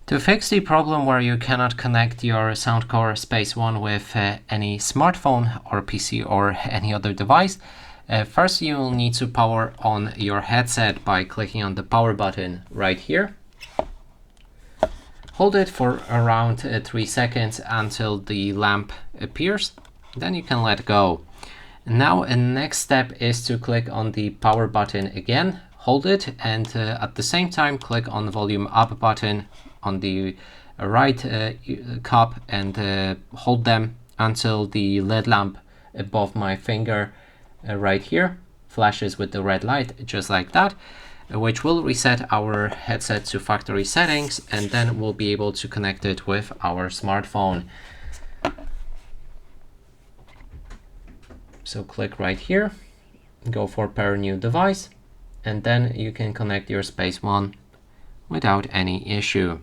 To fix the problem where you cannot connect your Soundcore Space One with any smartphone or PC or any other device, first you will need to power on your headset by clicking on the power button right here. Hold it for around 3 seconds until the lamp appears, then you can let go. Now the next step is to click on the power button again, hold it, and at the same time click on the volume up button on the right cup and hold them until the LED lamp above my finger right here flashes with the red light, just like that, which will reset our headset to factory settings, and then we'll be able to connect it with our smartphone. So click right here, go for pair new device, and then you can connect your Space One without any issue.